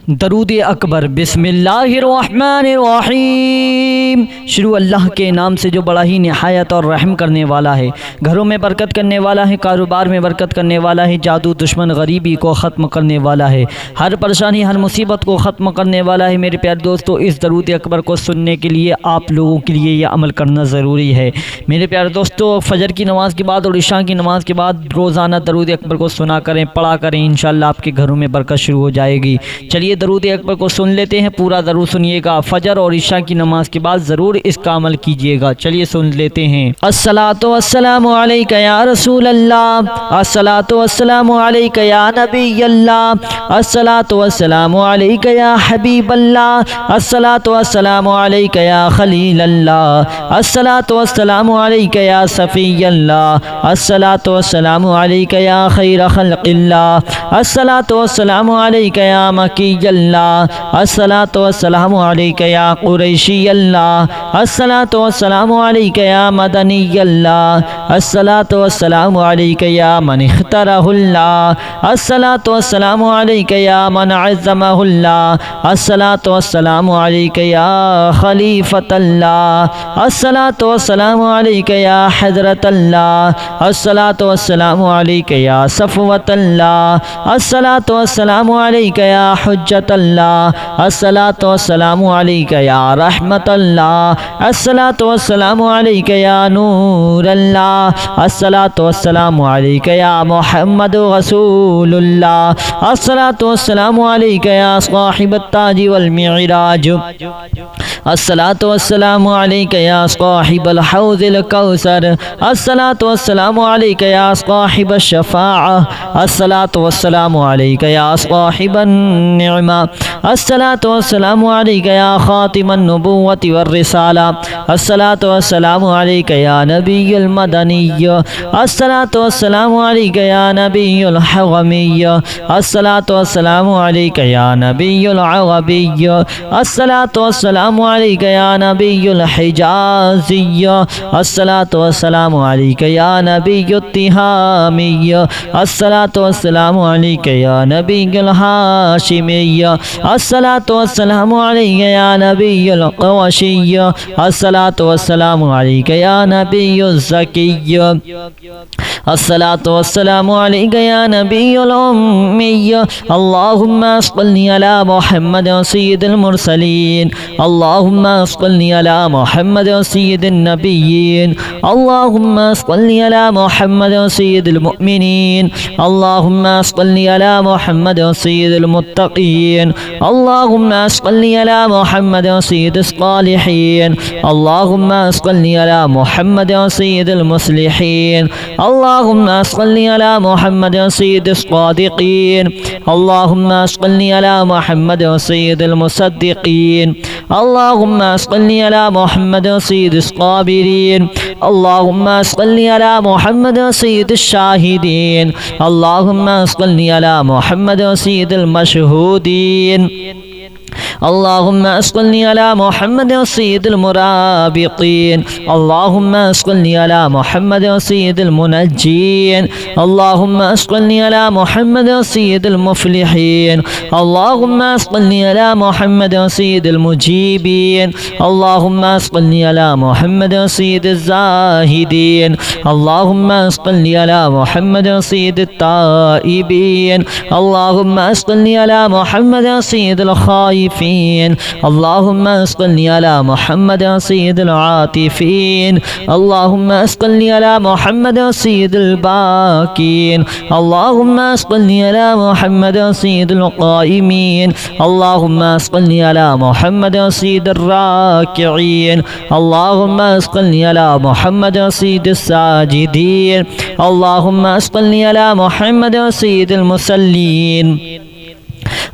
दरूद अकबर। बिस्मिल्लाहिर्रहमानिर्रहीम। शुरू अल्लाह के नाम से जो बड़ा ही निहायत और रहम करने वाला है, घरों में बरकत करने वाला है, कारोबार में बरकत करने वाला है, जादू दुश्मन गरीबी को ख़त्म करने वाला है, हर परेशानी हर मुसीबत को ख़त्म करने वाला है। मेरे प्यारे दोस्तों, इस दरूद अकबर को सुनने के लिए आप लोगों के लिए यह अमल करना ज़रूरी है। मेरे प्यारे दोस्तों, फजर की नमाज़ के बाद और इशा की नमाज़ के बाद रोज़ाना दरूद अकबर को सुना करें, पढ़ा करें। इंशाअल्लाह आपके घरों में बरकत शुरू हो जाएगी। चलिए दरूद अकबर को सुन लेते हैं। पूरा दरूद सुनिएगा। फजर और इशा की नमाज के बाद ज़रूर इसका अमल कीजिएगा। चलिए सुन लेते हैं। अस्सलातु वस्सलामु अलैका या रसूल अल्लाह, अस्सलातु वस्सलामु अलैका या नबी अल्लाह, अस्सलातु वस्सलामु अलैका या हबीब अल्लाह, अस्सलातु वस्सलामु अलैका या खलील अल्लाह, अस्सलातु वस्सलामु अलैका या सफ़ी अल्लाह, अस्सलातु वस्सलामु अलैका या खैर खल्क़िल्लाह, अस्सलातु वस्सलामु अलैका या मकी अल्लाह, अस्सलातु वस्सलामु अलैका या कुरैशी अल्लाह, अस्सलातु वस्सलामु अलैका या मदनी अल्लाह, अस्सलातु वस्सलामु अलैका या मन इख्तरहुल्लाह, अस्सलातु वस्सलामु अलैका या मन अज़्ज़महुल्लाह, अस्सलातु वस्सलामु अलैका या खलीफतल्लाह, अस्सलातु वस्सलामु अलैका या हज़रतल्लाह, अस्सलातु वस्सलामु अलैका या सफ़वतल्लाह, अस्सलातु वस्सलामु अलैका या हुज्जतल्लाह, अस्सलातु वस्सलामु अलैका या रहमतल्लाह, अस्सलातु वस्सलामु अलैका या नूरल्लाह, अस्सलातु वस्सलामु अलैका या मुहम्मद रसूलुल्लाह, अस्सलातु वस्सलामु अलैका या साहिबत ताज वल मिअराज, अस्सलातु वस्सलामु अलैका या साहिबल हौज़िल कौसर, अस्सलातु वस्सलामु अलैका या साहिबश शफ़ाअह, अस्सलातु वस्सलामु अलैका या साहिबन निअमा, अस्सलातु वस्सलामु अलैका या खातिमन नबुव्वति वर रिसाला, अस्सलातु वस्सलामु अलैका या नबियुल मदनिय्य, अस्सलातु वस्सलामु अलैका या नबियुल हग़मिय्य, अस्सलातु वस्सलामु अलैका या नबियुल अरबिय्य, अस्सलातु वस्सलामु अलैका या नबियुल हिजाज़िय्य, अस्सलातु वस्सलामु अलैका या नबियुत तिहामिय्य, अस्सलातु वस्सलामु अलैका या नबियुल हाशिमिय्य, अस्सलातु वस्सलामु अलैका या नबियुल क़ुरैशिय्य, अस्सलातु वस्सलामु अलैका या नबियुज़ ज़किय्य, अस्सलातु वस्सलामु अलैका या नबियुल उम्मिय्य, अल्लाहुम्मा सल्लि अला मुहम्मद सय्यिदिल मुरसलीन, अल्लाहुम्मा सल्लि अला मुहम्मद सय्यिदिन नबिय्यीन, अल्लाहुम्मा सल्लि अला मुहम्मद सय्यिदिल मुअमिनीन, अल्लाहुम्मा सल्लि अला मुहम्मद सय्यिदिल मुत्तक़ीन, अल्लाहुम्मा सल्लि अला मुहम्मद सय्यिदिस सालिहीन, अल्लाहुम्मा सल्लि अला मुहम्मद सय्यिदिल मुस्लिहीन, अल्लाहुम्मा सल्लि अला मुहम्मद सय्यिदिस सादिक़ीन, अल्लाहुम्मा सल्लि अला मुहम्मद सय्यिदिल मुसद्दिक़ीन, अल्लाहुम्मा सल्लि अला मुहम्मद सय्यिदिस साबिरीन, अल्लाहुम्मा सल्लि अला मुहम्मद सय्यिदिश शाहिदीन, अल्लाहुम्मा सल्लि अला मुहम्मद सय्यिदिल मशहूदीन, अल्लाहुम्मा सल्लि अला मुहम्मद सय्यिदिल मुराबिक़ीन, अल्लाहुम्मा सल्लि अला मुहम्मद सय्यिदिल मुनज्जीन, अल्लाहुम्मा सल्लि अला मुहम्मद सय्यिदिल मुफ़्लिहीन, अल्लाहुम्मा सल्लि अला मुहम्मद सय्यिदिल मुजीबीन, अल्लाहुम्मा सल्लि अला मुहम्मद सय्यिदिज़ ज़ाहिदीन, अल्लाहुम्मा सल्लि अला मुहम्मद सय्यिदित ताइबीन, अल्लाहुम्मा सल्लि अला मुहम्मद सय्यिदिल खाइफीन, अल्लाहुम्मा सल्लि अला मुहम्मद सय्यिदिल आतिफीन, अल्लाहुम्मा सल्लि अला मुहम्मद सय्यिदिल बाकीन, अल्लाहुम्मा सल्लि अला मुहम्मद सय्यिदिल क़ाइमीन, अल्लाहुम्मा सल्लि अला मुहम्मद सय्यिदिर राकिईन, अल्लाहुम्मा सल्लि अला मुहम्मद सय्यिदिस साजिदीन, अल्लाहुम्मा सल्लि अला मुहम्मद सय्यिदिल मुसल्लीन,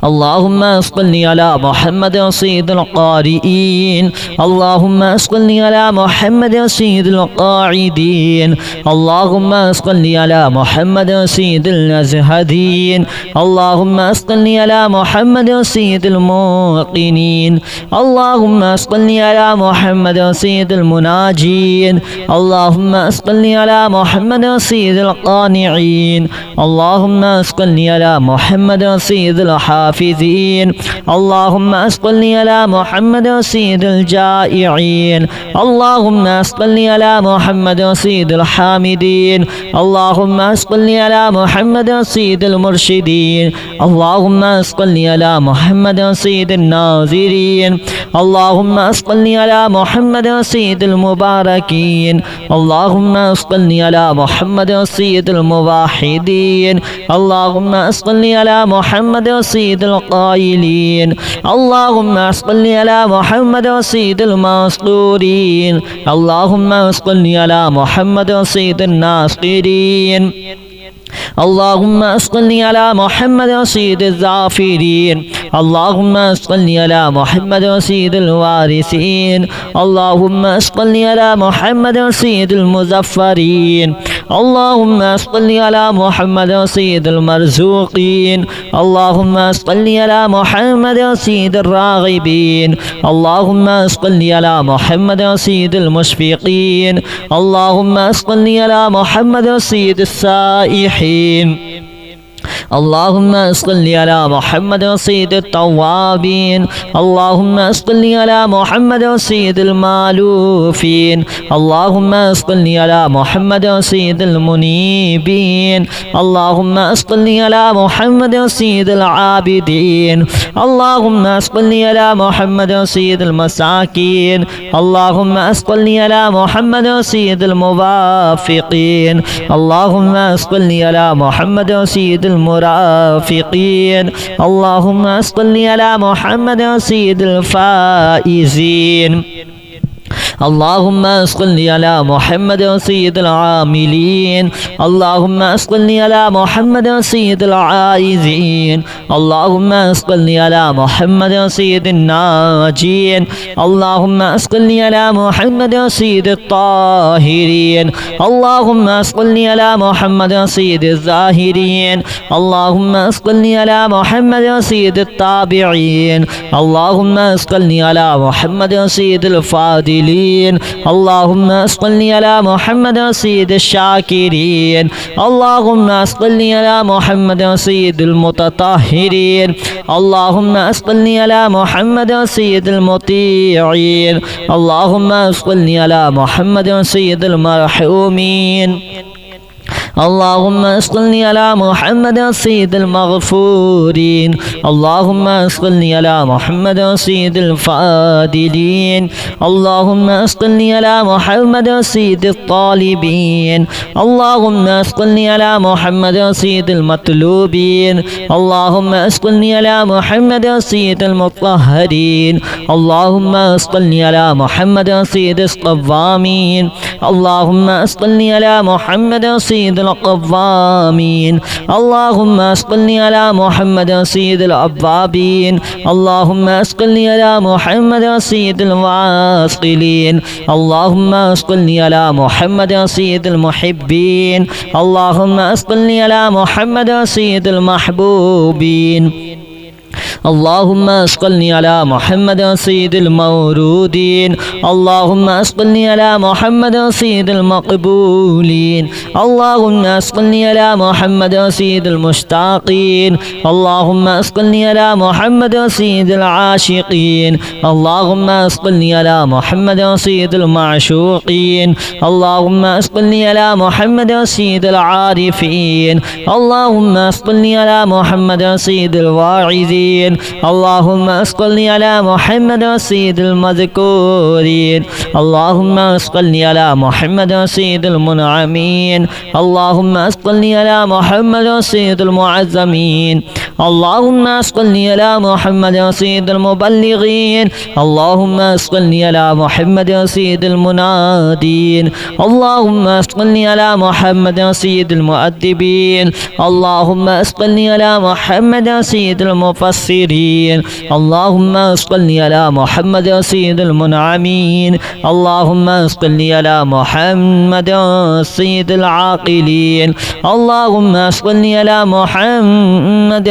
अल्लाहुम्मा सल्लि अला मुहम्मद सय्यिदिल क़ारिईन, अल्लाहुम्मा सल्लि अला मुहम्मद सय्यिदिल क़ाइदीन, अल्लाहुम्मा सल्लि अला मुहम्मद सय्यिदिल अज़हदीन, अल्लाहुम्मा सल्लि अला मुहम्मद सय्यिदिल मुक़िनीन, अल्लाहुम्मा सल्लि अला मुहम्मद सय्यिदिल मुनाजीन, अल्लाहुम्मा सल्लि अला मुहम्मद सय्यिदिल क़ानिईन, अल्लाहुम्मा सल्लि अला मुहम्मद सय्यिदिल الحافظين اللهم صل على محمد سيد الجائعين اللهم صل على محمد سيد الحامدين اللهم صل على محمد سيد المرشدين اللهم صل على محمد سيد الناظرين اللهم صل على محمد سيد المباركين اللهم صل على محمد سيد الموحدين اللهم صل على محمد سيد القائلين اللهم صل على محمد سيد المسطورين اللهم صل على محمد سيد الناصرين اللهم صل على محمد سيد الظافرين اللهم صل على محمد سيد الوارثين اللهم صل على محمد سيد المظفرين اللهم صل على محمد سيد المرزوقين اللهم صل على محمد سيد الراغبين اللهم صل على محمد سيد المشفقين اللهم صل على محمد سيد السائحين اللهم صل على محمد سيد التوابين اللهم صل على محمد سيد المالوفين اللهم صل على محمد سيد المنيبين اللهم صل على محمد سيد العابدين اللهم صل على محمد سيد المساكين اللهم صل على محمد سيد الموافقين اللهم صل على محمد سيد المرافقين اللهم صل على محمد سيد الفائزين اللهم صل على محمد سيد العاملين اللهم صل على محمد سيد العائزين اللهم صل على محمد سيد الناجين اللهم صل على محمد سيد الطاهرين اللهم صل على محمد سيد الظاهرين اللهم صل على محمد سيد التابعين اللهم صل على محمد سيد الفاضلين اللهم صل على محمد سيد الشاكرين اللهم صل على محمد سيد المتطهرين اللهم صل على محمد سيد المطيعين اللهم صل على محمد سيد المرحومين اللهم صل على محمد سيد المغفورين اللهم صل على محمد سيد الفاضلين اللهم صل على محمد سيد الطالبين اللهم صل على محمد سيد المطلوبين اللهم صل على محمد سيد المطهرين اللهم صل على محمد سيد الصوامين اللهم صل على محمد سيد القوامين اللهم صل على محمد سيد الأوابين اللهم صل على محمد سيد الواصلين اللهم صل على محمد سيد المحبين اللهم صل على محمد سيد المحبوبين اللهم صل على محمد سيد المورودين اللهم صل على محمد سيد المقبولين اللهم صل على محمد سيد المشتاقين اللهم صل على محمد سيد العاشقين اللهم صل على محمد سيد المعشوقين اللهم صل على محمد سيد العارفين اللهم صل على محمد سيد الواعظين اللهم صل على محمد سيد المذكورين اللهم صل على محمد سيد المنعمين اللهم صل على محمد سيد المعظمين اللهم صل على محمد سيد المبلغين اللهم صل على محمد سيد المنادين اللهم صل على محمد سيد المؤدبين اللهم صل على محمد سيد المفسرين اللهم صل على محمد سيد المنعمين اللهم صل على محمد سيد العاقلين اللهم صل على محمد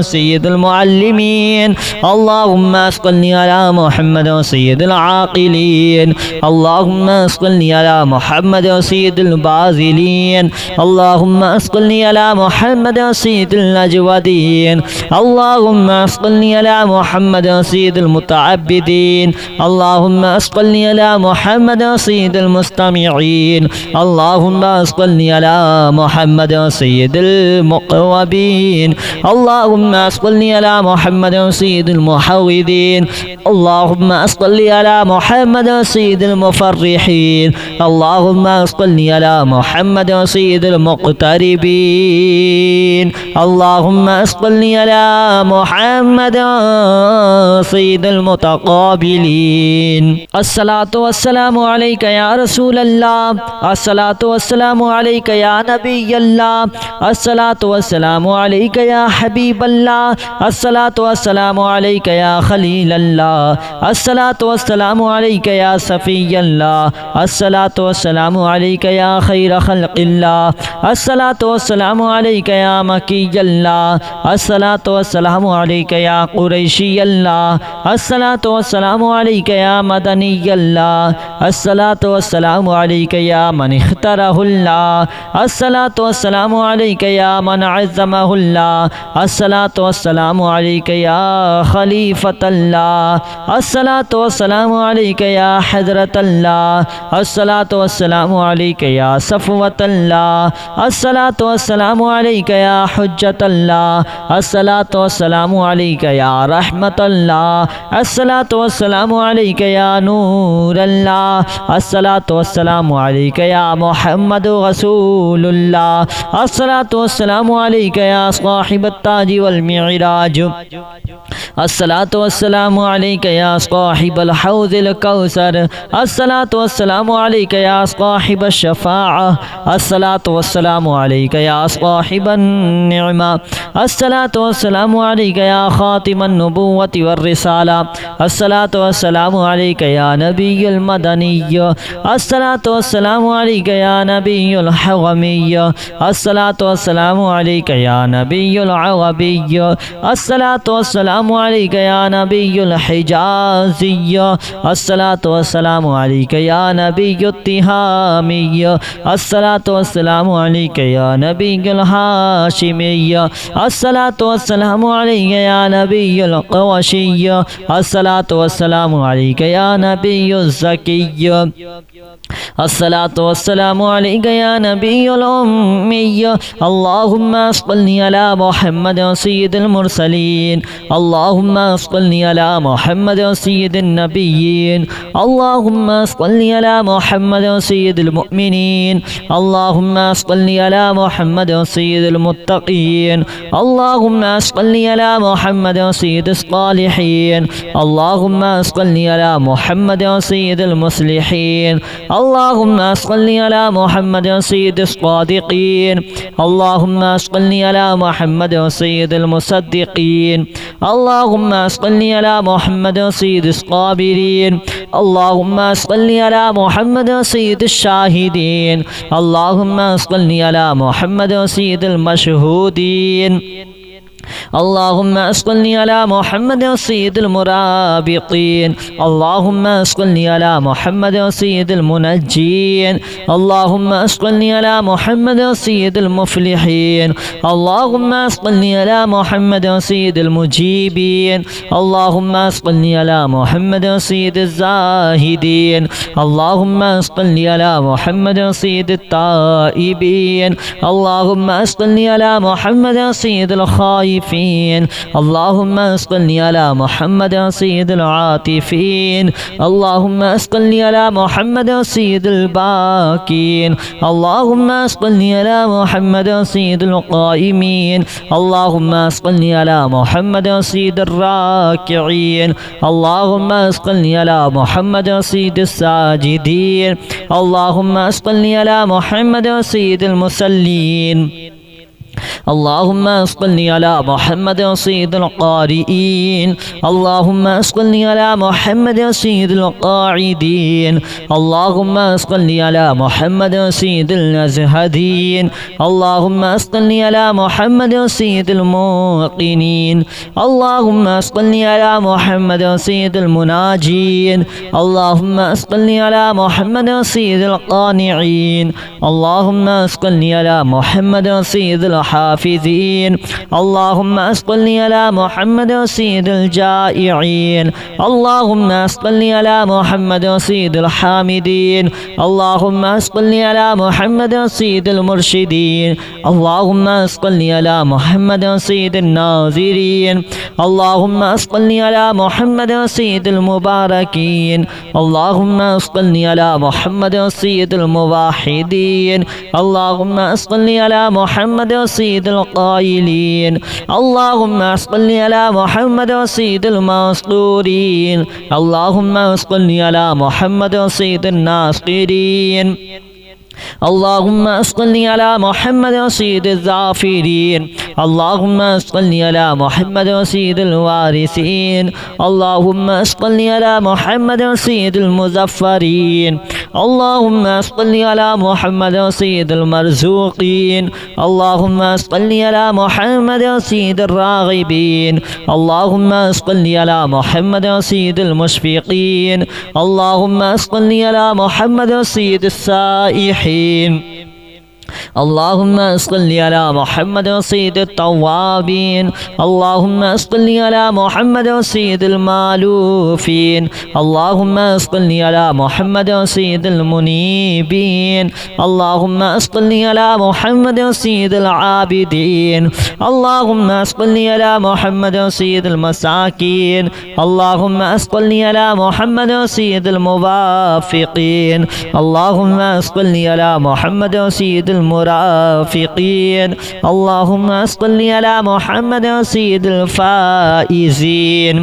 سيد المعلمين اللهم صل على محمد سيد العاقلين اللهم صل على محمد سيد الباذلين اللهم صل على محمد سيد الأجودين اللهم صل على محمد سيد المتعبدين اللهم صل على محمد سيد المستمعين اللهم صل على محمد سيد المقربين اللهم صل على محمد سيد المحوذين اللهم صل على محمد سيد المفرحين اللهم صل على محمد سيد المقتربين اللهم صل على محمد سيد المتقابلين الصلاة والسلام عليك يا رسول الله الصلاة والسلام عليك يا نبي الله الصلاة والسلام عليك يا حبيب الله الصلاة والسلام عليك يا خليل الله الصلاة والسلام عليك يا صفي الله الصلاة والسلام عليك يا خير خلق الله الصلاة والسلام عليك يا مكي الله الصلاة والسلام عليك يا قريشي الله الصلاة والسلام عليك يا مدني الله الصلاة والسلام عليك يا من اختاره الله الصلاة والسلام عليك يا من عظمه الله الصلاة والسلام عليك يا خليفة الله الصلاة والسلام عليك يا حضرة الله الصلاة والسلام عليك يا صفوة الله الصلاة والسلام عليك يا حجة الله الصلاة والسلام عليك يا رحمة الله الصلاة والسلام عليك يا نور الله الصلاة والسلام عليك يا محمد رسول الله الصلاة والسلام عليك يا صاحب التاج والمعراج الصلاة والسلام عليك يا صاحب الحوض الكوثر الصلاة والسلام عليك يا صاحب الشفاعة الصلاة والسلام عليك يا صاحب النعمة الصلاة والسلام عليك يا خاتم النبوة والرسالة الصلاة والسلام عليك يا نبي المدني الصلاة والسلام عليك يا نبي الحرمي الصلاة والسلام عليك يا نبي العربي الصلاة والسلام عليك يا نبي الحجازي الصلاة والسلام عليك يا نبي التهامي الصلاة والسلام عليك يا نبي الهاشمي الصلاة والسلام عليك يا نبي القرشي الصلاة والسلام عليك يا نبي الزكي الصلاة والسلام عليك يا نبي الأمي اللهم صل على محمد سيد المرسلين اللهم صل على محمد سيد النبيين اللهم صل على محمد سيد المؤمنين اللهم صل على محمد سيد المتقين اللهم صل على محمد سيد الصالحين اللهم صل على محمد سيد المصلحين اللهم صل على محمد سيد الصادقين اللهم صل على محمد سيد المصدقين اللهم صل على محمد سيد الصابرين اللهم صل على محمد سيد الشاهدين اللهم صل على محمد سيد المشهودين اللهم صل على محمد سيد المرابطين اللهم صل على محمد سيد المنجين اللهم صل على محمد سيد المفلحين اللهم صل على محمد سيد المجيبين اللهم صل على محمد سيد الزاهدين اللهم صل على محمد سيد التائبين اللهم صل على محمد سيد الخائفين اللهم صل على محمد سيد العاطفين اللهم صل على محمد سيد الباكين اللهم صل على محمد سيد القائمين اللهم صل على محمد سيد الراكعين اللهم صل على محمد سيد الساجدين اللهم صل على محمد سيد المصلين اللهم صل على محمد سيد القارئين اللهم صل على محمد سيد القاعدين اللهم صل على محمد سيد الأزهدين اللهم صل على محمد سيد الموقنين اللهم صل على محمد سيد المناجين اللهم صل على محمد سيد القانعين اللهم صل على محمد سيد الحافظين اللهم صل على محمد سيد الجائعين اللهم صل على محمد سيد الحامدين اللهم صل على محمد سيد المرشدين اللهم صل على محمد سيد الناظرين اللهم صل على محمد سيد المباركين اللهم صل على محمد سيد الموحدين اللهم صل على محمد سيد القائلين اللهم صل على محمد سيد المسطورين اللهم صل على محمد سيد الناصرين اللهم صل على محمد سيد الظافرين اللهم صل على محمد سيد الوارثين اللهم صل على محمد سيد المظفرين اللهم صل على محمد سيد المرزوقين اللهم صل على محمد سيد الراغبين اللهم صل على محمد سيد المشفقين اللهم صل على محمد سيد السائحين اللهم صل على محمد سيد التوابين اللهم صل على محمد سيد المالوفين اللهم صل على محمد سيد المنيبين اللهم صل على محمد سيد العابدين اللهم صل على محمد سيد المساكين اللهم صل على محمد سيد الموافقين اللهم صل على محمد سيد المرافقين اللهم صل على محمد سيد الفائزين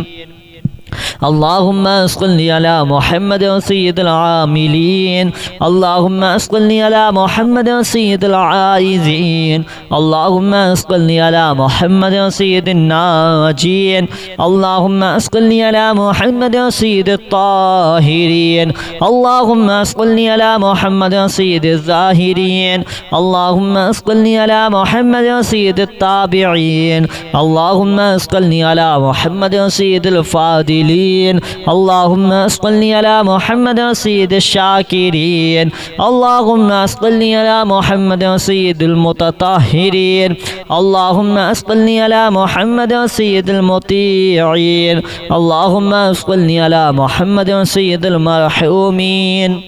اللهم صل على محمد سيد العاملين اللهم صل على محمد سيد العائزين اللهم صل على محمد سيد الناجين اللهم صل على محمد سيد الطاهرين اللهم صل على محمد سيد الظاهرين اللهم صل على محمد سيد التابعين اللهم صل على محمد سيد الفاضلين اللهم صل على محمد سيد الشاكرين اللهم صل على محمد سيد المتطهرين اللهم صل على محمد سيد المطيعين اللهم صل على محمد سيد المرحومين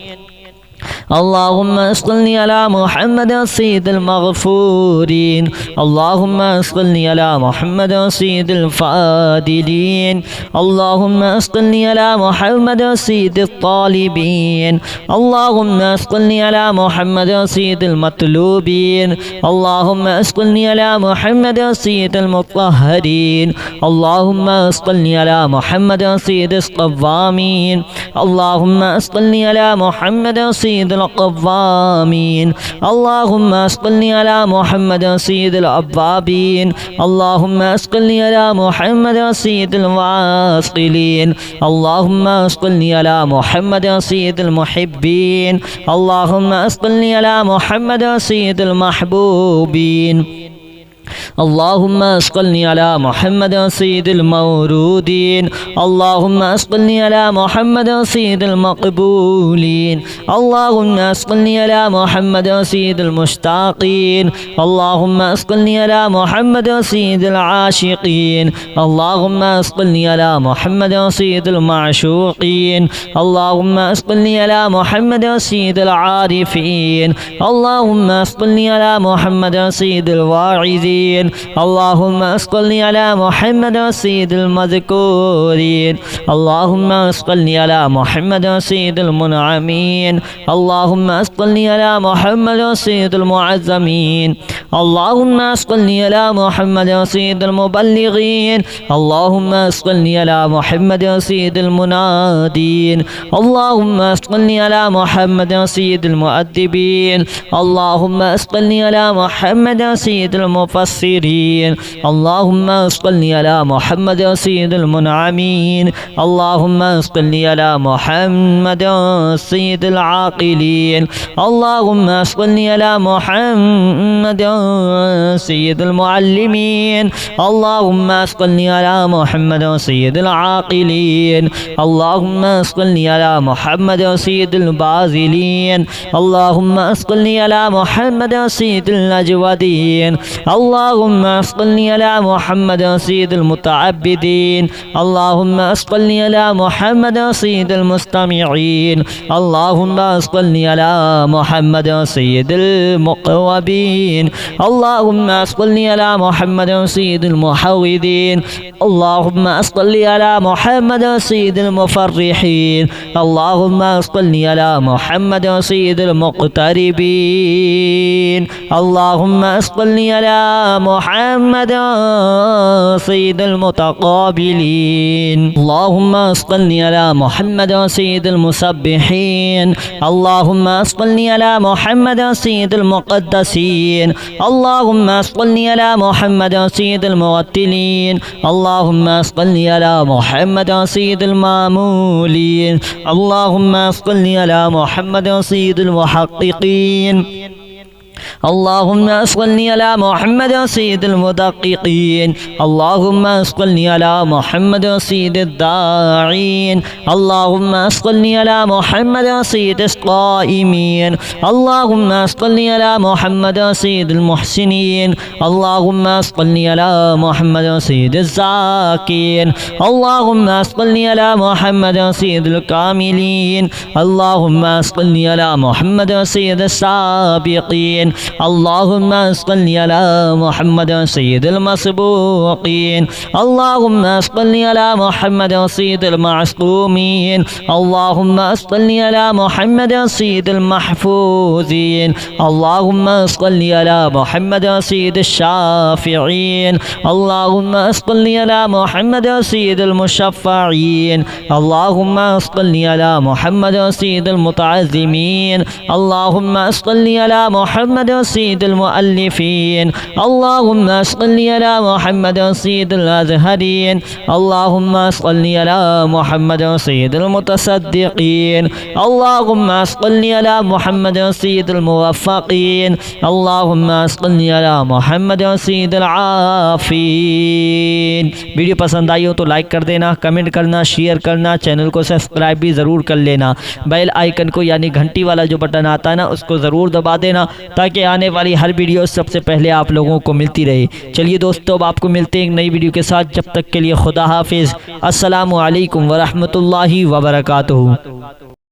اللهم صل على محمد سيد المغفورين اللهم صل على محمد سيد الفاضلين اللهم صل على محمد سيد الطالبين اللهم صل على محمد سيد المطلوبين اللهم صل على محمد سيد المطهرين اللهم صل على محمد سيد الصوامين اللهم صل على محمد سيد القوامين اللهم صل على محمد سيد الأوابين اللهم صل على محمد سيد الواصلين اللهم صل على محمد سيد المحبين اللهم صل على محمد سيد المحبوبين اللهم صل على محمد سيد المورودين اللهم صل على محمد سيد المقبولين اللهم صل على محمد سيد المشتاقين اللهم صل على محمد سيد العاشقين اللهم صل على محمد سيد المعشوقين اللهم صل على محمد سيد العارفين اللهم صل على محمد سيد الواعظين اللهم صل على محمد سيد المذكورين اللهم صل على محمد سيد المنعمين اللهم صل على محمد سيد المعظمين اللهم صل على محمد سيد المبلغين اللهم صل على محمد سيد المنادين اللهم صل على محمد سيد المؤدبين اللهم صل على محمد سيد المفسرين मुबस्सिरीन। अल्लाहुम्मा सल्लि अला मुहम्मद सय्यिदिल मुनअमीन। अल्लाहुम्मा सल्लि अला मुहम्मद सय्यिदिल आक़िलीन। अल्लाहुम्मा सल्लि अला मुहम्मद सय्यिदिल मुअल्लिमीन। अल्लाहुम्मा सल्लि अला मुहम्मद सय्यिदिल आक़िलीन। अल्लाहुम्मा सल्लि अला मुहम्मद सय्यिदिल बाज़िलीन। अल्लाहुम्मा सल्लि अला मुहम्मद सय्यिदिल अजवदीन। अल्लाहुम्मा सल्लि अला मुहम्मद सय्यिदिल मुतअब्बिदीन। अल्लाहुम्मा सल्लि अला मुहम्मद सय्यिदिल मुस्तमिईन। अल्लाहुम्मा सल्लि अला मुहम्मद सय्यिदिल मुक़व्वबीन। अल्लाहुम्मा सल्लि अला मुहम्मद सय्यिदिल मुहव्विदीन। अल्लाहुम्मा सल्लि अला मुहम्मद सय्यिदिल मुफ़र्रिहीन। अल्लाहुम्मा सल्लि अला मुहम्मद सय्यिदिल मुक़तरिबीन। अल्लाहुम्मा सल्लि अला मुहम्मद सय्यिदिल मुतक़ाबिलीन। अल्लाहुम्मा सल्लि अला मुहम्मद सय्यिदिल मुसब्बिहीन। अल्लाहुम्मा सल्लि अला मुहम्मद सय्यिदिल मुक़द्दसीन। अल्लाहुम्मा सल्लि अला मुहम्मद सय्यिदिल मुवत्तिलीन। अल्लाहुम्मा सल्लि अला मुहम्मद सय्यिदिल मामूलीन। अल्लाहुम्मा सल्लि अला मुहम्मद सय्यिदिल मुहक़्क़िक़ीन। अल्लाहुम्मा सल्लि अला मुहम्मद सय्यिदिल मुदक़्क़िक़ीन। अल्लाहुम्मा सल्लि अला मुहम्मद सय्यिदिद दाईन। अल्लाहुम्मा सल्लि अला मुहम्मद सय्यिदिस क़ाइमीन। अल्लाहुम्मा सल्लि अला मुहम्मद सय्यिदिल मुहसिनीन। अल्लाहुम्मा सल्लि अला मुहम्मद सय्यिदिज़ ज़ाकिरीन। अल्लाहुम्मा सल्लि अला मुहम्मद सय्यिदिल कामिलीन। अल्लाहुम्मा सल्लि अला मुहम्मद सय्यिदिस साबिक़ीन। अल्लाहुम्मा सल्लि अला मुहम्मद सय्यिदिल मसबूक़ीन। अल्लाहुम्मा सल्लि अला मुहम्मद सय्यिदिल मअसूमीन। अल्लाहुम्मा सल्लि अला मुहम्मद सय्यिदिल महफूज़ीन। अल्लाहुम्मा सल्लि अला मुहम्मद सय्यिदिश शाफ़िईन। अल्लाहुम्मा सल्लि अला मुहम्मद सय्यिदिल मुशफ़्फ़ईन। अल्लाहुम्मा सल्लि अला मुहम्मद सय्यिदिल मुतअज़्ज़िमीन। अल्लाहुम्मा सल्लि अला मुहम्मद सय्यिदिल मुअल्लिफ़ीन। अल्लाहुम्मा सल्लि अला मुहम्मद सय्यिदिल अज़हरीन। अल्लाहुम्मा सल्लि अला मुहम्मद सय्यिदिल मुतसद्दिक़ीन। अल्लाहुम्मा सल्लि अला मुहम्मद सय्यिदिल मुवफ़्फ़क़ीन। अल्लाहुम्मा सल्लि अला मुहम्मद सय्यिदिल आफ़ीन। वीडियो पसंद आई हो तो लाइक कर देना, कमेंट करना, शेयर करना, चैनल को सब्सक्राइब भी ज़रूर कर लेना। बेल आइकन को यानी घंटी वाला जो बटन आता है ना, उसको ज़रूर दबा देना ताकि आने वाली हर वीडियो सबसे पहले आप लोगों को मिलती रहे। चलिए दोस्तों, अब आपको मिलते हैं एक नई वीडियो के साथ। जब तक के लिए खुदा हाफिज़। अस्सलामु अलैकुम व रहमतुल्लाहि व बरकातुहू।